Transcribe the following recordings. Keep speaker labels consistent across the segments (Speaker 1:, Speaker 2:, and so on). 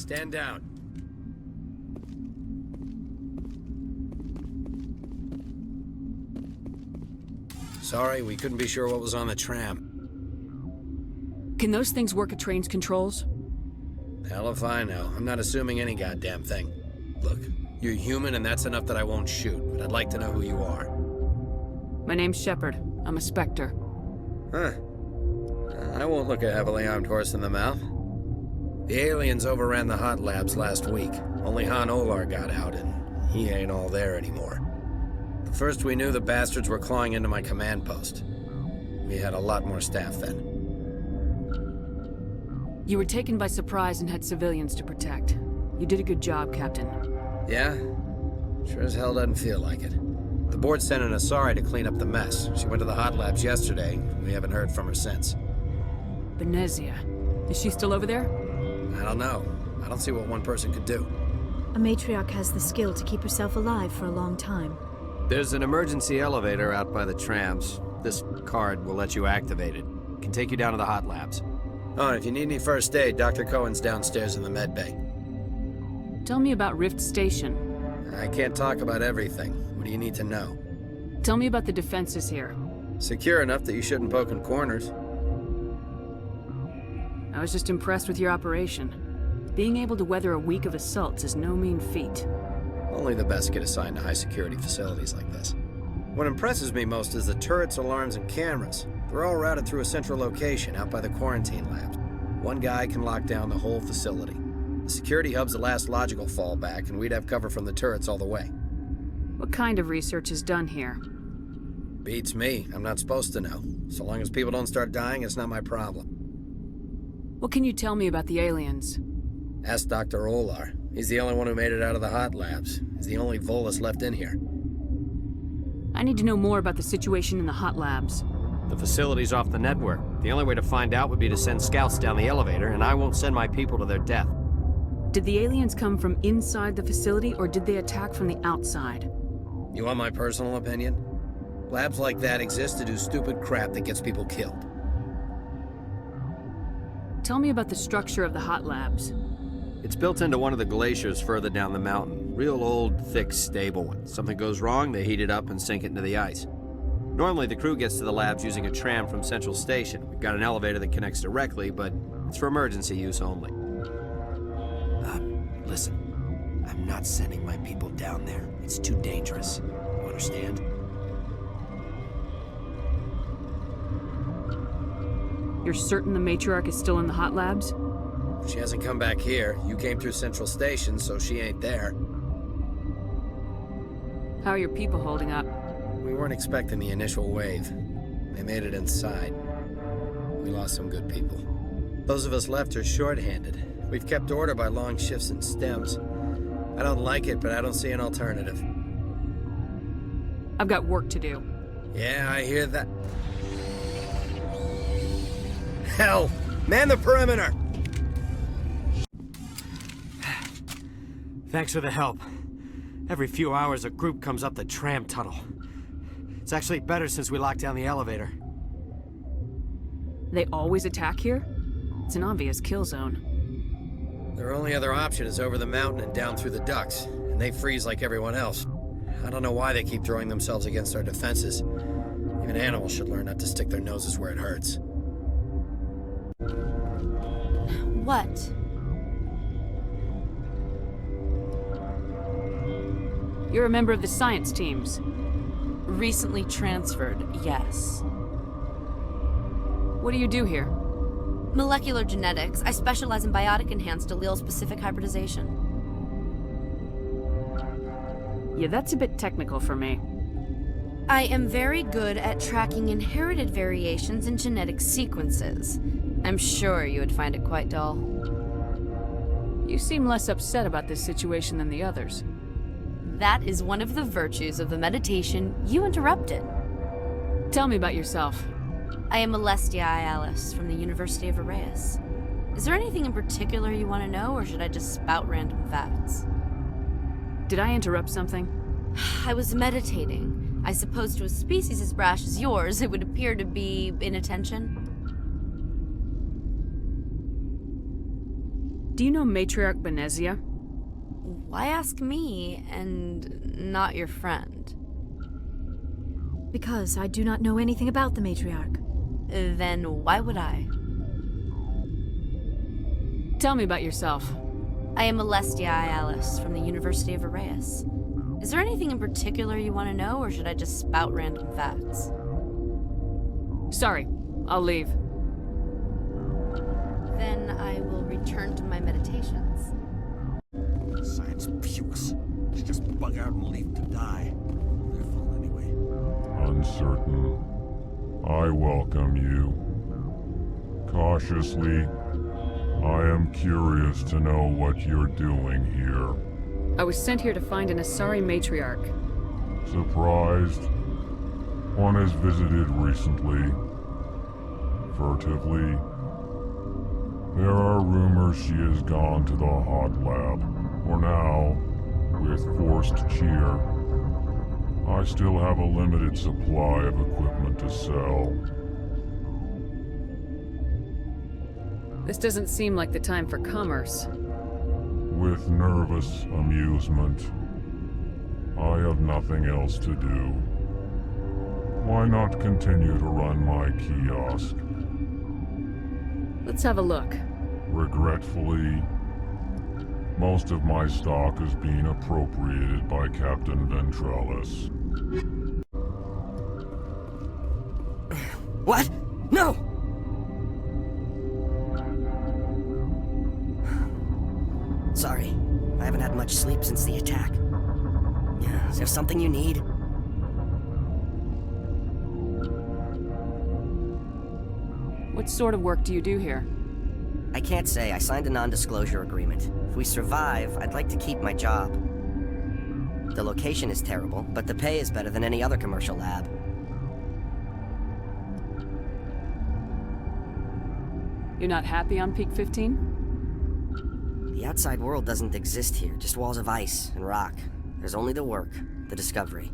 Speaker 1: Stand down. Sorry, we couldn't be sure what was on the tram.
Speaker 2: Can those things work at train's controls?
Speaker 1: Hell if I know. I'm not assuming any goddamn thing. Look, you're human and that's enough that I won't shoot, but I'd like to know who you are.
Speaker 2: My name's Shepard. I'm a Spectre.
Speaker 1: Huh. I won't look a heavily armed horse in the mouth. The aliens overran the hot labs last week. Only Han Olar got out, and he ain't all there anymore. The first we knew, the bastards were clawing into my command post. We had a lot more staff then.
Speaker 2: You were taken by surprise and had civilians to protect. You did a good job, Captain.
Speaker 1: Yeah? Sure as hell doesn't feel like it. The board sent an Asari to clean up the mess. She went to the hot labs yesterday. We haven't heard from her since.
Speaker 2: Benezia. Is she still over there?
Speaker 1: I don't know. I don't see what one person could do.
Speaker 3: A matriarch has the skill to keep herself alive for a long time.
Speaker 1: There's an emergency elevator out by the trams. This card will let you activate it. Can take you down to the hot labs. Oh, and if you need any first aid, Dr. Cohen's downstairs in the med bay.
Speaker 2: Tell me about Rift Station.
Speaker 1: I can't talk about everything. What do you need to know?
Speaker 2: Tell me about the defenses here.
Speaker 1: Secure enough that you shouldn't poke in corners.
Speaker 2: I was just impressed with your operation. Being able to weather a week of assaults is no mean feat.
Speaker 1: Only the best get assigned to high-security facilities like this. What impresses me most is the turrets, alarms, and cameras. They're all routed through a central location out by the quarantine labs. One guy can lock down the whole facility. The security hub's the last logical fallback, and we'd have cover from the turrets all the way.
Speaker 2: What kind of research is done here?
Speaker 1: Beats me. I'm not supposed to know. So long as people don't start dying, it's not my problem.
Speaker 2: What can you tell me about the aliens?
Speaker 1: Ask Dr. Olar. He's the only one who made it out of the hot labs. He's the only Volus left in here.
Speaker 2: I need to know more about the situation in the hot labs.
Speaker 4: The facility's off the network. The only way to find out would be to send scouts down the elevator, and I won't send my people to their death.
Speaker 2: Did the aliens come from inside the facility, or did they attack from the outside?
Speaker 1: You want my personal opinion? Labs like that exist to do stupid crap that gets people killed.
Speaker 2: Tell me about the structure of the hot labs.
Speaker 4: It's built into one of the glaciers further down the mountain. Real old, thick, stable one. Something goes wrong, they heat it up and sink it into the ice. Normally, the crew gets to the labs using a tram from Central Station. We've got an elevator that connects directly, but it's for emergency use only.
Speaker 1: Listen, I'm not sending my people down there. It's too dangerous. You understand?
Speaker 2: You're certain the matriarch is still in the hot labs?
Speaker 1: She hasn't come back here. You came through Central Station, so she ain't there.
Speaker 2: How are your people holding up?
Speaker 1: We weren't expecting the initial wave. They made it inside. We lost some good people. Those of us left are short-handed. We've kept order by long shifts and stems. I don't like it, but I don't see an alternative.
Speaker 2: I've got work to do.
Speaker 1: Yeah, I hear that. Hell! Man the perimeter!
Speaker 4: Thanks for the help. Every few hours, a group comes up the tram tunnel. It's actually better since we locked down the elevator.
Speaker 2: They always attack here? It's an obvious kill zone.
Speaker 1: Their only other option is over the mountain and down through the ducts, and they freeze like everyone else. I don't know why they keep throwing themselves against our defenses. Even animals should learn not to stick their noses where it hurts.
Speaker 3: What?
Speaker 2: You're a member of the science teams.
Speaker 5: Recently transferred, yes.
Speaker 2: What do you do here?
Speaker 6: Molecular genetics. I specialize in biotic-enhanced allele-specific hybridization.
Speaker 2: Yeah, that's a bit technical for me.
Speaker 6: I am very good at tracking inherited variations in genetic sequences. I'm sure you would find it quite dull.
Speaker 2: You seem less upset about this situation than the others.
Speaker 6: That is one of the virtues of the meditation you interrupted.
Speaker 2: Tell me about yourself.
Speaker 6: I am Alestia Alice from the University of Eidahs. Is there anything in particular you want to know, or should I just spout random facts?
Speaker 2: Did I interrupt something?
Speaker 6: I was meditating. I suppose to a species as brash as yours, it would appear to be inattention.
Speaker 2: Do you know matriarch Benezia?
Speaker 6: Why ask me and not your friend?
Speaker 3: Because I do not know anything about the matriarch.
Speaker 6: Then why would I?
Speaker 2: Tell me about yourself.
Speaker 6: I am Eidahs Shepard from the University of Eidahs. Is there anything in particular you want to know, or should I just spout random facts?
Speaker 2: Sorry, I'll leave.
Speaker 6: Then I will return to my meditations.
Speaker 7: Science pukes. She just bug out and leave to die. Their fault anyway.
Speaker 8: Uncertain. I welcome you. Cautiously, I am curious to know what you're doing here.
Speaker 2: I was sent here to find an Asari matriarch.
Speaker 8: Surprised? One has visited recently. Furtively. There are rumors she has gone to the hot lab. For now, with forced cheer, I still have a limited supply of equipment to sell.
Speaker 2: This doesn't seem like the time for commerce.
Speaker 8: With nervous amusement. I have nothing else to do. Why not continue to run my kiosk?
Speaker 2: Let's have a look.
Speaker 8: Regretfully, most of my stock is being appropriated by Captain Ventralis.
Speaker 9: What? No! Sorry, I haven't had much sleep since the attack. Is there something you need?
Speaker 2: What sort of work do you do here?
Speaker 9: I can't say. I signed a non-disclosure agreement. If we survive, I'd like to keep my job. The location is terrible, but the pay is better than any other commercial lab.
Speaker 2: You're not happy on Peak 15?
Speaker 9: The outside world doesn't exist here, just walls of ice and rock. There's only the work, the discovery.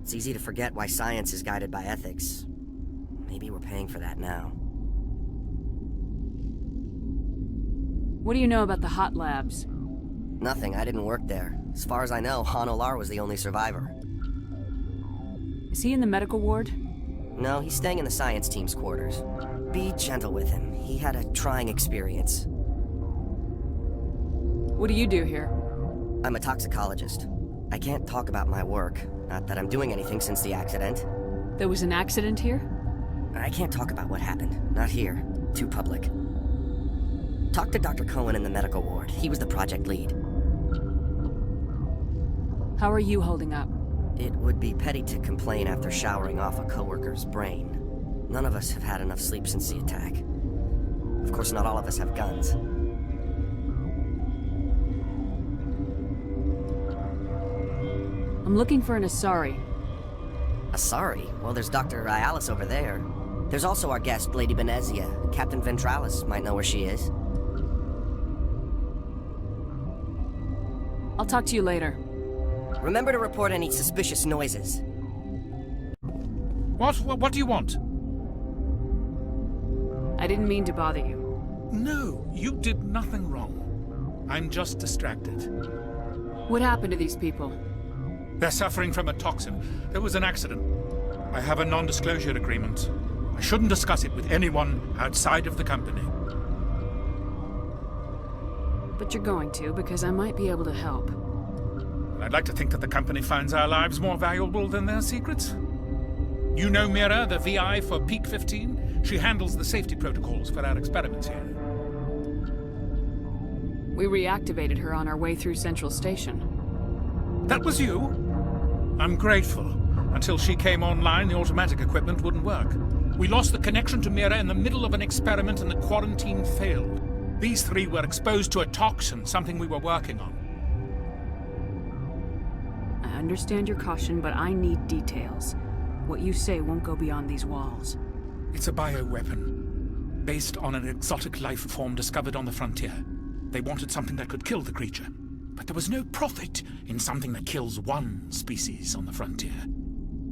Speaker 9: It's easy to forget why science is guided by ethics. Maybe we're paying for that now.
Speaker 2: What do you know about the hot labs?
Speaker 9: Nothing, I didn't work there. As far as I know, Han Olar was the only survivor.
Speaker 2: Is he in the medical ward?
Speaker 9: No, he's staying in the science team's quarters. Be gentle with him. He had a trying experience.
Speaker 2: What do you do here?
Speaker 9: I'm a toxicologist. I can't talk about my work. Not that I'm doing anything since the accident.
Speaker 2: There was an accident here?
Speaker 9: I can't talk about what happened. Not here. Too public. Talk to Dr. Cohen in the medical ward. He was the project lead.
Speaker 2: How are you holding up?
Speaker 9: It would be petty to complain after showering off a coworker's brain. None of us have had enough sleep since the attack. Of course, not all of us have guns.
Speaker 2: I'm looking for an Asari.
Speaker 9: Asari? Well, there's Dr. Eidahs over there. There's also our guest, Lady Benezia. Captain Ventralis might know where she is.
Speaker 2: I'll talk to you later.
Speaker 9: Remember to report any suspicious noises.
Speaker 7: What do you want?
Speaker 2: I didn't mean to bother you.
Speaker 7: No, you did nothing wrong. I'm just distracted.
Speaker 2: What happened to these people?
Speaker 7: They're suffering from a toxin. There was an accident. I have a non-disclosure agreement. I shouldn't discuss it with anyone outside of the company.
Speaker 2: But you're going to, because I might be able to help.
Speaker 7: I'd like to think that the company finds our lives more valuable than their secrets. You know Mira, the VI for Peak 15? She handles the safety protocols for our experiments here.
Speaker 2: We reactivated her on our way through Central Station.
Speaker 7: That was you? I'm grateful. Until she came online, the automatic equipment wouldn't work. We lost the connection to Mira in the middle of an experiment and the quarantine failed. These three were exposed to a toxin, something we were working on.
Speaker 2: I understand your caution, but I need details. What you say won't go beyond these walls.
Speaker 7: It's a bioweapon, based on an exotic life form discovered on the frontier. They wanted something that could kill the creature, but there was no profit in something that kills one species on the frontier.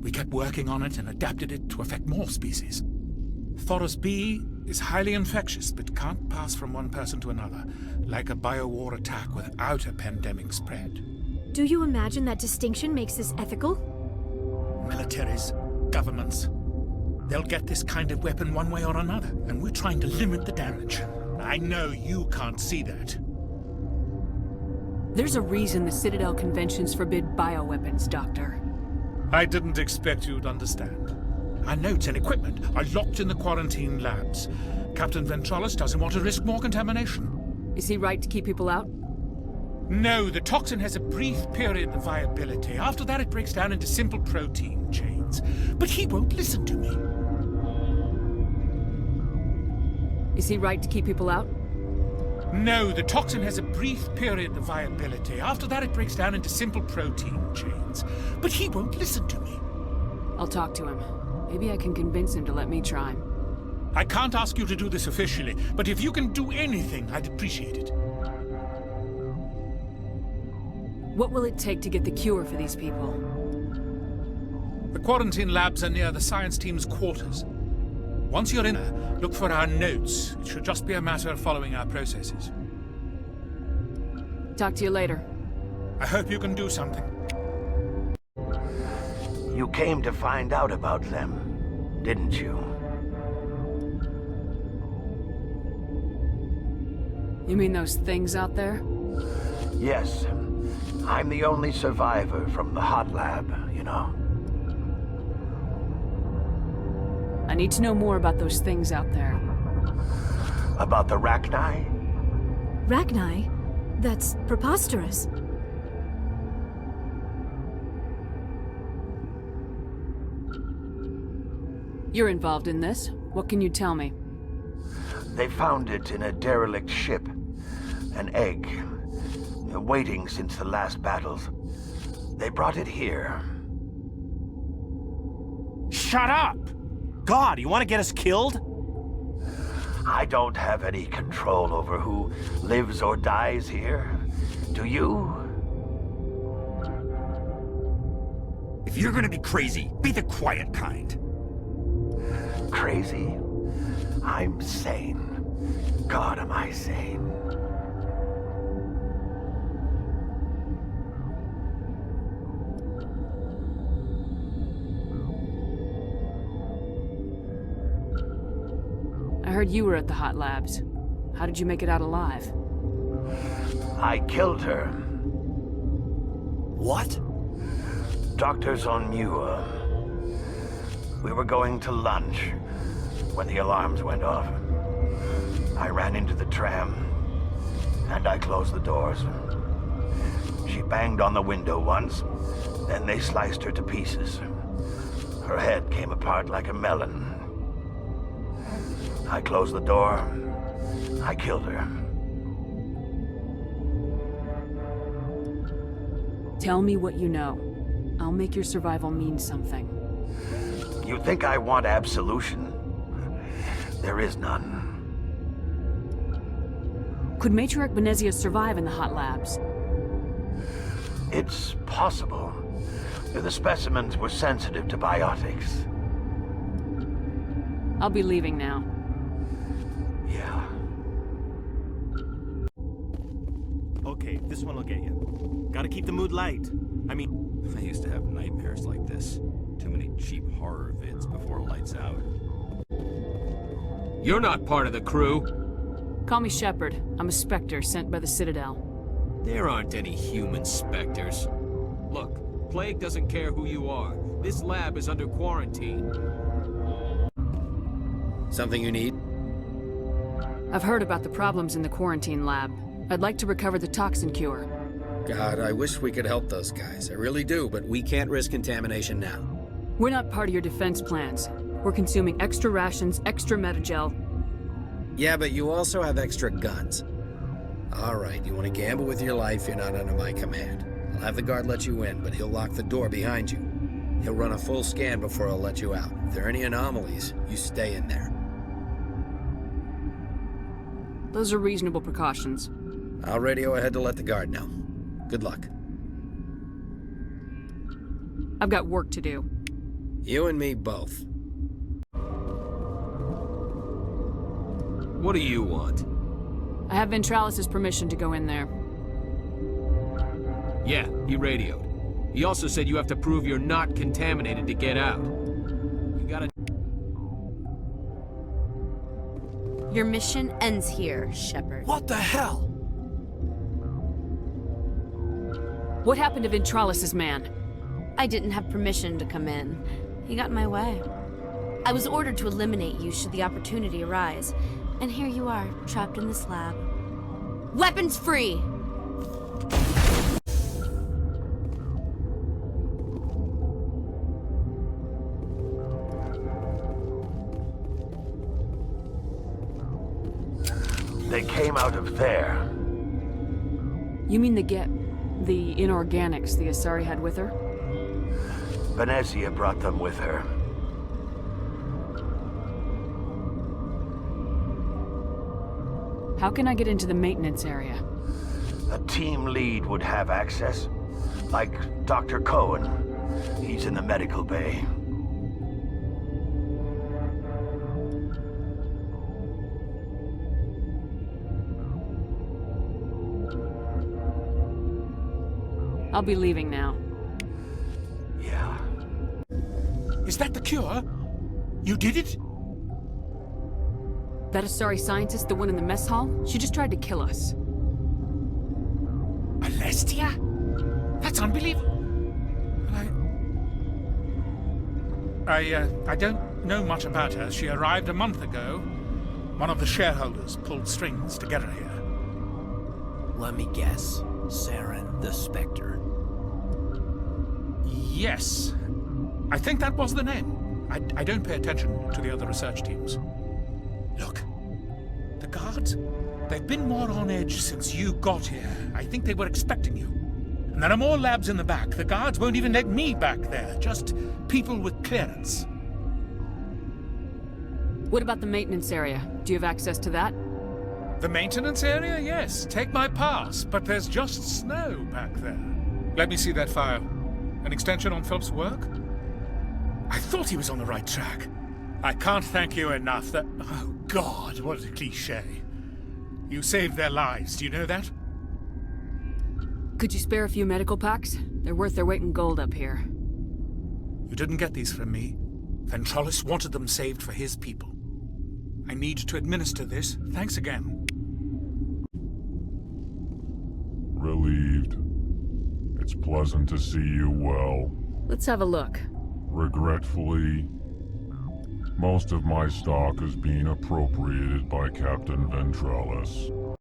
Speaker 7: We kept working on it and adapted it to affect more species. Thoros B is highly infectious, but can't pass from one person to another, like a biowar attack without a pandemic spread.
Speaker 3: Do you imagine that distinction makes this ethical?
Speaker 7: Militaries, governments, they'll get this kind of weapon one way or another, and we're trying to limit the damage. I know you can't see that.
Speaker 2: There's a reason the Citadel conventions forbid bioweapons, Doctor.
Speaker 7: I didn't expect you'd understand. Our notes and equipment are locked in the quarantine labs. Captain Ventralis doesn't want to risk more contamination.
Speaker 2: Is he right to keep people out?
Speaker 7: No, the toxin has a brief period of viability. After that, it breaks down into simple protein chains. But he won't listen to me.
Speaker 2: Is he right to keep people out?
Speaker 7: No, the toxin has a brief period of viability. After that, it breaks down into simple protein chains. But he won't listen to me.
Speaker 2: I'll talk to him. Maybe I can convince him to let me try him.
Speaker 7: I can't ask you to do this officially, but if you can do anything, I'd appreciate it.
Speaker 2: What will it take to get the cure for these people?
Speaker 7: The quarantine labs are near the science team's quarters. Once you're in there, look for our notes. It should just be a matter of following our processes.
Speaker 2: Talk to you later.
Speaker 7: I hope you can do something.
Speaker 10: You came to find out about them, didn't you?
Speaker 2: You mean those things out there?
Speaker 10: Yes. I'm the only survivor from the hot lab, you know.
Speaker 2: I need to know more about those things out there.
Speaker 10: About the Rachni?
Speaker 3: Rachni? That's preposterous.
Speaker 2: You're involved in this. What can you tell me?
Speaker 10: They found it in a derelict ship. An egg. Waiting since the last battles. They brought it here.
Speaker 11: Shut up! God, you want to get us killed?
Speaker 10: I don't have any control over who lives or dies here. Do you?
Speaker 11: If you're gonna be crazy, be the quiet kind.
Speaker 10: Crazy? I'm sane. God, am I sane?
Speaker 2: I heard you were at the hot labs. How did you make it out alive?
Speaker 10: I killed her.
Speaker 11: What?
Speaker 10: Doctors on Muir. We were going to lunch when the alarms went off. I ran into the tram, and I closed the doors. She banged on the window once, then they sliced her to pieces. Her head came apart like a melon. I closed the door. I killed her.
Speaker 2: Tell me what you know. I'll make your survival mean something.
Speaker 10: You think I want absolution? There is none.
Speaker 2: Could Matriarch Benezia survive in the hot labs?
Speaker 10: It's possible. The specimens were sensitive to biotics.
Speaker 2: I'll be leaving now.
Speaker 10: Yeah.
Speaker 11: Okay, this one will get you. Gotta keep the mood light. I mean,
Speaker 4: I used to have nightmares like this. Too many cheap horror vids before lights out.
Speaker 1: You're not part of the crew.
Speaker 2: Call me Shepard. I'm a Spectre sent by the Citadel.
Speaker 1: There aren't any human specters. Look, Plague doesn't care who you are. This lab is under quarantine. Something you need?
Speaker 2: I've heard about the problems in the quarantine lab. I'd like to recover the toxin cure.
Speaker 1: God, I wish we could help those guys. I really do, but we can't risk contamination now.
Speaker 2: We're not part of your defense plans. We're consuming extra rations, extra metagel.
Speaker 1: Yeah, but you also have extra guns. All right, you want to gamble with your life, you're not under my command. I'll have the guard let you in, but he'll lock the door behind you. He'll run a full scan before he'll let you out. If there are any anomalies, you stay in there.
Speaker 2: Those are reasonable precautions.
Speaker 1: I'll radio ahead to let the guard know. Good luck.
Speaker 2: I've got work to do.
Speaker 1: You and me both.
Speaker 12: What do you want?
Speaker 2: I have Ventralis' permission to go in there.
Speaker 12: Yeah, he radioed. He also said you have to prove you're not contaminated to get out. You gotta...
Speaker 6: Your mission ends here, Shepard.
Speaker 1: What the hell?
Speaker 2: What happened to Ventralis' man?
Speaker 6: I didn't have permission to come in. He got in my way. I was ordered to eliminate you should the opportunity arise. And here you are, trapped in this lab. Weapons free!
Speaker 10: They came out of there.
Speaker 2: You mean the inorganics the Asari had with her?
Speaker 10: Benezia brought them with her.
Speaker 2: How can I get into the maintenance area?
Speaker 10: A team lead would have access. Like Dr. Cohen. He's in the medical bay.
Speaker 2: I'll be leaving now.
Speaker 10: Yeah.
Speaker 7: Is that the cure? You did it?
Speaker 2: That Asari scientist, the one in the mess hall? She just tried to kill us.
Speaker 7: Alestia? That's unbelievable. I don't know much about her. She arrived a month ago. One of the shareholders pulled strings to get her here.
Speaker 1: Let me guess. Saren the Spectre.
Speaker 7: Yes. I think that was the name. I don't pay attention to the other research teams. Look, the guards, they've been more on edge since you got here. I think they were expecting you. And there are more labs in the back. The guards won't even let me back there. Just people with clearance.
Speaker 2: What about the maintenance area? Do you have access to that?
Speaker 7: The maintenance area? Yes. Take my pass. But there's just snow back there. Let me see that file. An extension on Philip's work? I thought he was on the right track. I can't thank you enough that... Oh, God, what a cliché. You saved their lives, do you know that?
Speaker 2: Could you spare a few medical packs? They're worth their weight in gold up here.
Speaker 7: You didn't get these from me. Ventralis wanted them saved for his people. I need to administer this. Thanks again.
Speaker 8: Relieved. It's pleasant to see you well.
Speaker 2: Let's have a look.
Speaker 8: Regretfully, most of my stock is being appropriated by Captain Ventralis.